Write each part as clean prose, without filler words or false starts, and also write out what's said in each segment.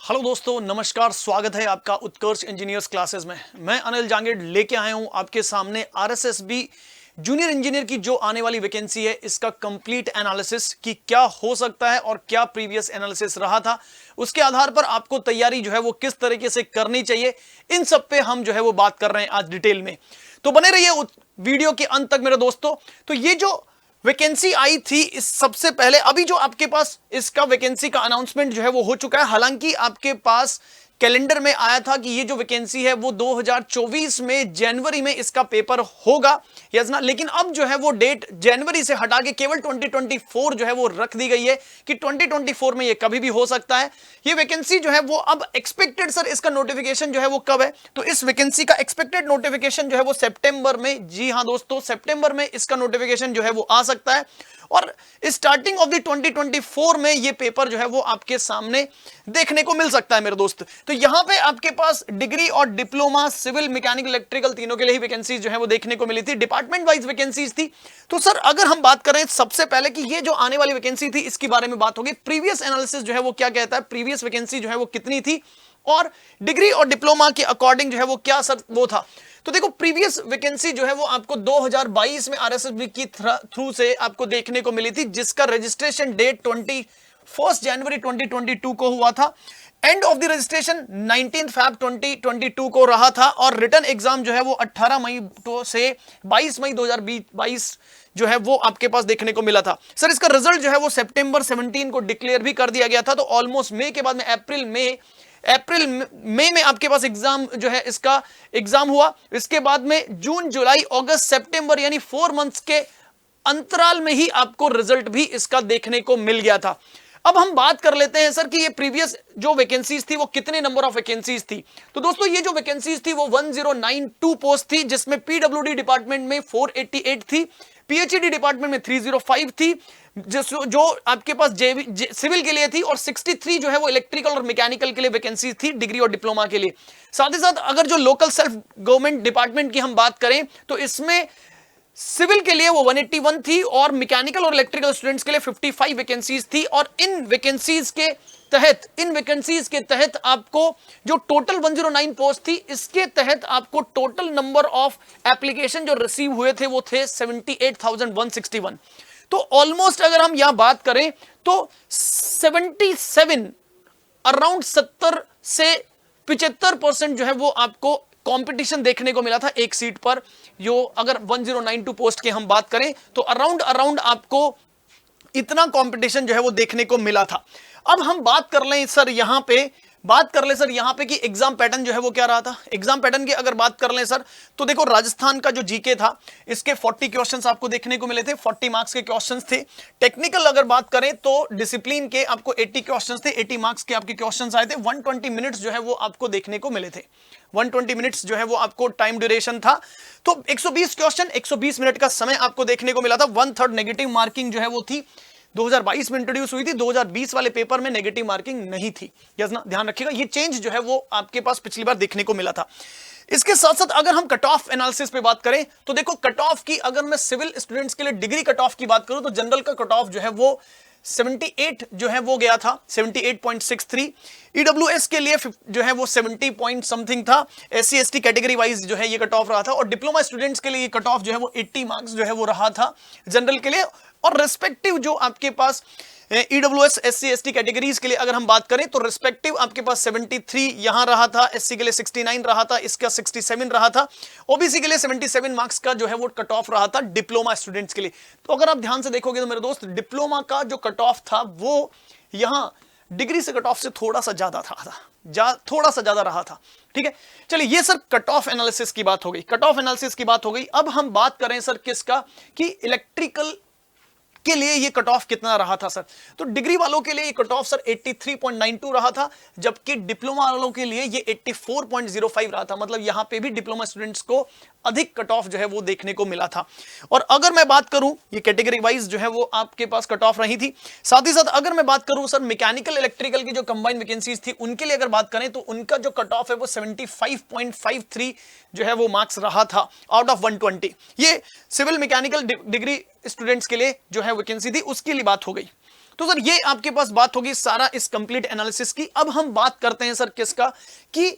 Hello दोस्तों, नमस्कार। स्वागत है आपका उत्कर्ष इंजीनियर्स क्लासेस में। मैं अनिल जांगेड़ लेके आया हूं आपके सामने आरएसएसबी जूनियर इंजीनियर की जो आने वाली वैकेंसी है, इसका कंप्लीट एनालिसिस कि क्या हो सकता है और क्या प्रीवियस एनालिसिस रहा था, उसके आधार पर आपको तैयारी जो है वो किस तरीके से करनी चाहिए, इन सब पे हम जो है वो बात कर रहे हैं आज डिटेल में। तो बने रहिए वीडियो के अंत तक मेरे दोस्तों। तो ये जो वैकेंसी आई थी, इस सबसे पहले अभी जो आपके पास इसका वैकेंसी का अनाउंसमेंट जो है वो हो चुका है। हालांकि आपके पास कैलेंडर में आया था कि ये जो वैकेंसी है वो 2024 में जनवरी में इसका पेपर होगा, यस ना। लेकिन अब जो है वो डेट जनवरी से हटा के केवल 2024 जो है वो रख दी गई है कि 2024 में ये कभी भी हो सकता है। ये वैकेंसी जो है वो अब एक्सपेक्टेड सर इसका नोटिफिकेशन जो है वो कब है, तो इस वैकेंसी का एक्सपेक्टेड नोटिफिकेशन जो है वो सितंबर में, जी हां दोस्तों, सितंबर में इसका नोटिफिकेशन जो है वो आ सकता है। और स्टार्टिंग ऑफ द 2024 में ये पेपर जो है वो आपके सामने देखने को मिल सकता है मेरे दोस्त। तो यहां पे आपके पास डिग्री और डिप्लोमा, सिविल, मैकेनिकल, इलेक्ट्रिकल, तीनों के लिए ही वैकेंसीज जो है वो देखने को मिली थी। डिपार्टमेंट वाइज वैकेंसीज थी। तो सर अगर हम बात करें सबसे पहले कि ये जो आने वाली वैकेंसी थी इसके बारे में बात होगी। प्रीवियस एनालिसिस जो है वो क्या कहता है, प्रीवियस वैकेंसी जो है वो कितनी थी और डिग्री और डिप्लोमा के अकॉर्डिंग जो है वो क्या सर वो था। तो देखो, प्रीवियस वैकेंसी जो है वो आपको 2022 में आरएसएसबी की थ्रू से आपको देखने को मिली थी, जिसका रजिस्ट्रेशन डेट 21 जनवरी 2022 को हुआ था। End of the registration 19 Feb 2022 को रहा था और रिटर्न एग्जाम जो है वो 18 मई से 22 मई 2022 जो है वो आपके पास देखने को मिला था। सर इसका रिजल्ट जो है वो सितंबर 17 को डिक्लेयर भी कर दिया गया था। तो ऑलमोस्ट मई के बाद में अप्रैल मई में आपके पास एग्जाम जो है इसका एग्जाम हुआ। इसके बाद में जून, जुलाई, अगस्त, सितंबर यानी 4 मंथ्स के अंतराल में ही आपको रिजल्ट भी इसका देखने को मिल गया था। अब हम बात कर लेते हैं सर कि ये प्रीवियस जो वैकेंसीज थी वो कितने नंबर ऑफ वैकेंसीज थी। तो दोस्तों ये जो वैकेंसीज थी वो 1092 पोस्ट थी, जिसमें पीडब्ल्यूडी डिपार्टमेंट में 488 थी, पीएचईडी डिपार्टमेंट में 305 थी, जो आपके पास सिविल के लिए थी, और 63 जो है वो इलेक्ट्रिकल और मैकेनिकल के लिए वैकेंसी थी डिग्री और डिप्लोमा के लिए। साथ ही साथ अगर जो लोकल सेल्फ गवर्नमेंट डिपार्टमेंट की हम बात करें तो इसमें सिविल के लिए वो 181 थी और मैकेनिकल और इलेक्ट्रिकल स्टूडेंट्स के लिए 55 वैकेंसीज थी। और इन वैकेंसीज के तहत आपको जो टोटल 109 पोस्ट थी, इसके तहत आपको टोटल नंबर ऑफ एप्लीकेशन जो रिसीव हुए थे वो थे 78,161। तो ऑलमोस्ट अगर हम यहां बात करें तो 77 अराउंड 70 से 75% जो है वो आपको कंपटीशन देखने को मिला था एक सीट पर। जो अगर 1092 पोस्ट की हम बात करें तो अराउंड आपको इतना कंपटीशन जो है वो देखने को मिला था। अब हम बात कर लें सर यहां पे कि एग्जाम पैटर्न जो है वो क्या रहा था। एग्जाम पैटर्न की अगर बात कर लें सर तो देखो, राजस्थान का जो जीके था इसके 40 क्वेश्चंस आपको देखने को मिले थे, 40 मार्क्स के क्वेश्चंस थे। टेक्निकल अगर बात करें तो डिसिप्लिन के आपको 80 क्वेश्चंस थे, 80 मार्क्स के आपके क्वेश्चंस आए थे। 120 मिनट्स जो है वो आपको देखने को मिले थे, 120 मिनट्स जो है वो आपको टाइम ड्यूरेशन था। तो 120 क्वेश्चन, 120 मिनट का समय आपको देखने को मिला था। 1/3 नेगेटिव मार्किंग जो है वो थी, 2022 में इंट्रोड्यूस हुई थी, 2020 वाले पेपर में नेगेटिव मार्किंग नहीं थी, यस ना, ध्यान रखिएगा। ये चेंज जो है वो आपके पास पिछली बार देखने को मिला था। इसके साथ साथ अगर हम कट ऑफ एनालिसिस पे बात करें तो देखो, कट ऑफ की अगर मैं सिविल स्टूडेंट्स के लिए डिग्री कट ऑफ की बात करूं तो जनरल का कट ऑफ जो है वो 78 जो है वो गया था, 78.63। ईडब्ल्यूएस के लिए जो है वो 70 पॉइंट समथिंग था। एससी एसटी कैटेगरी वाइज जो है ये कट ऑफ रहा था। और डिप्लोमा स्टूडेंट्स के लिए कट ऑफ जो है वो 80 मार्क्स जो है वो रहा था जनरल के लिए। और रिस्पेक्टिव जो आपके पास ईडब्ल्यूएस एससी एसटी कैटेगरीज के लिए अगर हम बात करें तो रिस्पेक्टिव आपके पास 73 यहां रहा था, एससी के लिए 69 रहा था, इसका 67 रहा था, ओबीसी के लिए 77 मार्क्स का जो है वो कट ऑफ रहा था डिप्लोमा स्टूडेंट्स के लिए। तो अगर आप ध्यान से देखोगे तो मेरे दोस्त, डिप्लोमा का जो कट ऑफ था वो यहां डिग्री से कट ऑफ से थोड़ा सा ज्यादा रहा था। ठीक है, चलिए ये सर कट ऑफ एनालिसिस की बात हो गई। अब हम बात करें सर किसका, कि इलेक्ट्रिकल के लिए ये कट ऑफ कितना रहा था सर। तो डिग्री वालों के लिए ये कट ऑफ सर 83.92 रहा था, जबकि डिप्लोमा वालों के लिए ये 84.05 रहा था। मतलब यहां पे भी डिप्लोमा स्टूडेंट्स को अधिक कट ऑफ जो है वो देखने को मिला था। और अगर मैं बात करूं, ये कैटेगरी वाइज जो है वो आपके पास कट ऑफ रही थी। साथ ही साथ अगर मैं बात करूं सर मैकेनिकल इलेक्ट्रिकल की जो कंबाइंड वैकेंसीज थी उनके लिए अगर बात करें तो उनका जो कट ऑफ है वो 75.53 जो है वो मार्क्स रहा था आउट ऑफ 120। ये सिविल मैकेनिकल डिग्री स्टूडेंट्स के लिए जो है वैकेंसी थी उसके लिए बात हो गई। तो सर ये आपके पास बात होगी सारा इस कंप्लीट एनालिसिस की। अब हम बात करते हैं सर किसका, कि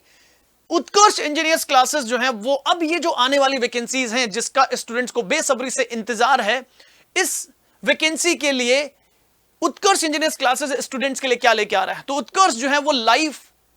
उत्कर्ष इंजीनियर्स क्लासेस जो है वो अब ये जो आने वाली वैकेंसीज हैं जिसका स्टूडेंट्स को बेसब्री से इंतजार है, इस वैकेंसी के लिए उत्कर्ष इंजीनियर्स क्लासेस स्टूडेंट्स के लिए क्या लेके आ रहा है। तो उत्कर्ष जो है वो लाइव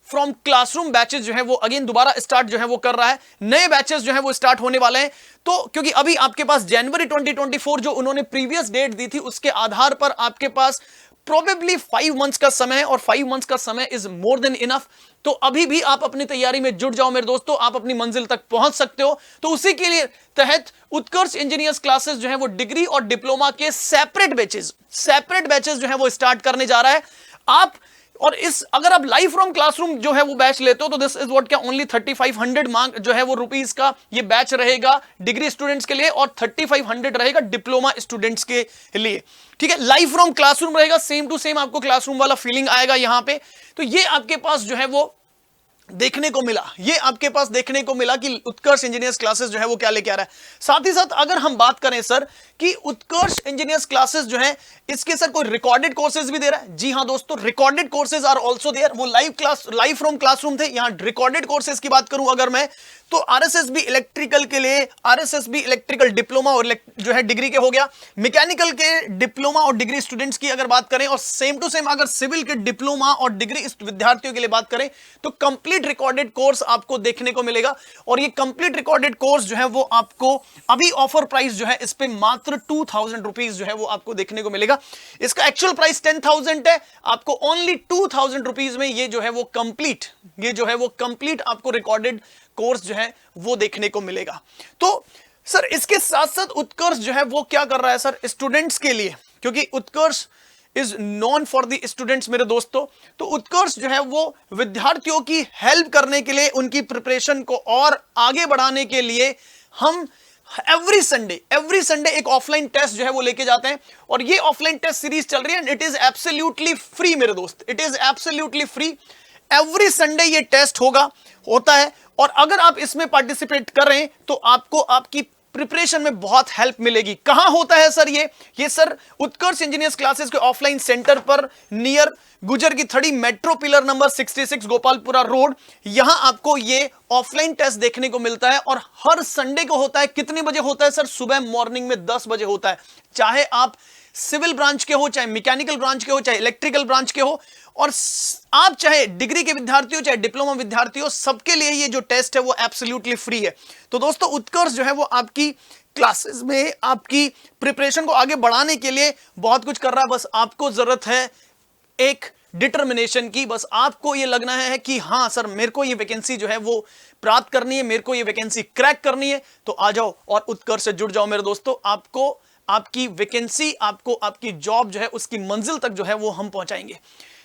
फ्रॉम क्लासरूम बैचेस जो है वो अगेन दोबारा स्टार्ट जो है वो कर रहा है। नए बैचेस जो है वो स्टार्ट होने वाले हैं। तो क्योंकि अभी आपके पास जनवरी 2024 जो उन्होंने प्रीवियस डेट दी थी उसके आधार पर आपके पास प्रोबेबली 5 मंथ्स का समय है, और 5 मंथ्स का समय इज मोर देन इनफ। तो अभी भी आप अपनी तैयारी में जुट जाओ मेरे दोस्तों, आप अपनी मंजिल तक पहुंच सकते हो। तो उसी के लिए तहत उत्कर्ष इंजीनियर्स क्लासेस जो है वो डिग्री और डिप्लोमा के सेपरेट बैचेस जो है वो स्टार्ट करने जा रहा है। आप और इस अगर आप लाइव फ्रॉम क्लासरूम जो है वो बैच लेते हो तो दिस इज व्हाट क्या ओनली 3500 मार्क जो है वो रुपीस का ये बैच रहेगा डिग्री स्टूडेंट्स के लिए, और 3500 रहेगा डिप्लोमा स्टूडेंट्स के लिए। ठीक है, लाइव फ्रॉम क्लासरूम रहेगा, सेम टू सेम आपको क्लासरूम वाला फीलिंग आएगा यहां पे। तो ये आपके पास जो है वो देखने को मिला, ये आपके पास देखने को मिला कि उत्कर्ष इंजीनियर्स क्लासेस जो है वो क्या लेके आ रहा है। साथ ही साथ अगर हम बात करें सर कि उत्कर्ष इंजीनियर्स क्लासेस जो है इसके सर कोई रिकॉर्डेड कोर्सेज भी दे रहा है। जी हां दोस्तों, recorded courses are also there. वो लाइव फ्रॉम क्लासरूम थे, यहां रिकॉर्डेड कोर्सेज की बात करूं अगर मैं, तो आरएसएसबी इलेक्ट्रिकल के लिए आरएसएसबी इलेक्ट्रिकल डिप्लोमा और जो है डिग्री के हो गया, मैकेनिकल के डिप्लोमा और डिग्री स्टूडेंट्स की अगर बात करें, और सेम टू सेम अगर सिविल के डिप्लोमा और डिग्री विद्यार्थियों के लिए बात करें तो कंप्लीट रिकॉर्डेड कोर्स आपको देखने को मिलेगा। और ये कंप्लीट रिकॉर्डेड कोर्स जो है वो आपको अभी ऑफर प्राइस जो है इस पे मात्र 2000 रुपीज जो है वो आपको देखने को मिलेगा। इसका एक्चुअल प्राइस 10,000 है, आपको ओनली 2000 रुपीज में ये जो है वो कंप्लीट आपको रिकॉर्डेड कोर्स जो है वो देखने को मिलेगा। तो सर इसके साथ साथ उत्कर्ष जो है वो क्या कर रहा है सर स्टूडेंट्स के लिए, क्योंकि Utkarsh is known for the students मेरे दोस्तों। तो उत्कर्ष जो है वो विद्यार्थियों की हेल्प करने के लिए, उनकी प्रिपरेशन को और आगे बढ़ाने के लिए हम एवरी संडे एक ऑफलाइन टेस्ट जो है वो लेके जाते हैं, और ये ऑफलाइन टेस्ट सीरीज चल रही है। इट इज एब्सोल्युटली फ्री मेरे दोस्त, it is absolutely free. Every Sunday ये टेस्ट होता है, और अगर आप इसमें पार्टिसिपेट कर रहे हैं तो आपको आपकी प्रिपरेशन में बहुत हेल्प मिलेगी। कहां होता है सर ये सर उत्कर्ष इंजीनियर्स क्लासेस के ऑफलाइन सेंटर पर नियर गुजर की Thadi metro pillar number 66 Gopalpura road, यहां आपको ये ऑफलाइन टेस्ट देखने को मिलता है। और हर संडे को होता है। कितने बजे होता है सर? सुबह मॉर्निंग में 10 बजे होता है। चाहे आप सिविल ब्रांच के हो, चाहे मैकेनिकल ब्रांच के हो, चाहे इलेक्ट्रिकल ब्रांच के हो, और आप चाहे डिग्री के विद्यार्थी हो चाहे डिप्लोमा विद्यार्थी हो, सबके लिए ये जो टेस्ट है वो एब्सोल्युटली फ्री है। तो दोस्तों उत्कर्ष जो है वो आपकी क्लासेस में आपकी प्रिपरेशन को आगे बढ़ाने के लिए बहुत कुछ कर रहा है। बस आपको जरूरत है एक डिटर्मिनेशन की, बस आपको ये लगना है कि हाँ सर मेरे को ये वैकेंसी जो है वो प्राप्त करनी है, मेरे को ये वैकेंसी क्रैक करनी है। तो आ जाओ और उत्कर्ष से जुड़ जाओ मेरे दोस्तों। आपको आपकी वैकेंसी, आपको आपकी जॉब जो है उसकी मंजिल तक जो है वो हम पहुंचाएंगे।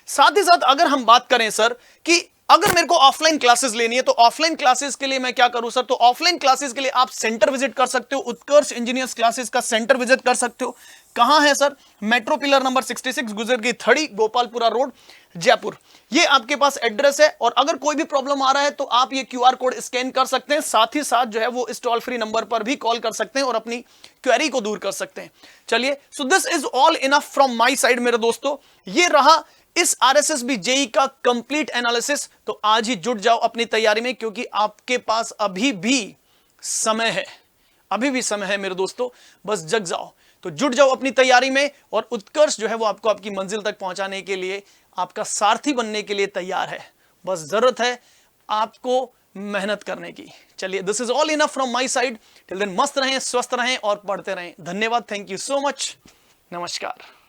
साथ ही साथ अगर हम बात करें सर कि अगर मेरे को ऑफलाइन क्लासेस लेनी है तो ऑफलाइन क्लासेस के लिए मैं क्या करूं सर? तो ऑफलाइन क्लासेस के लिए आप सेंटर विजिट कर सकते हो। उत्कर्ष इंजीनियर्स क्लासेस का सेंटर विजिट कर सकते हो। कहां है सर? मेट्रो पिलर नंबर 66 गुजर की थड़ी गोपालपुरा रोड जयपुर, ये आपके पास एड्रेस है। और अगर कोई भी प्रॉब्लम आ रहा है तो आप ये QR कोड स्कैन कर सकते हैं। साथ ही साथ जो है वो इस टोल फ्री नंबर पर भी कॉल कर सकते हैं और अपनी क्वेरी को दूर कर सकते हैं। चलिए, so this is all enough from my side मेरे दोस्तों। ये रहा इस RSSB JEE का कंप्लीट एनालिसिस। तो आज ही जुट जाओ अपनी तैयारी में, क्योंकि आपके पास अभी भी समय है मेरे दोस्तों। बस जग जाओ, तो जुट जाओ अपनी तैयारी में, और उत्कर्ष जो है वो आपको आपकी मंजिल तक पहुंचाने के लिए, आपका सारथी बनने के लिए तैयार है। बस जरूरत है आपको मेहनत करने की। चलिए, this is all enough from my side. Till then मस्त रहें, स्वस्थ रहें और पढ़ते रहें। धन्यवाद, थैंक यू सो मच, नमस्कार।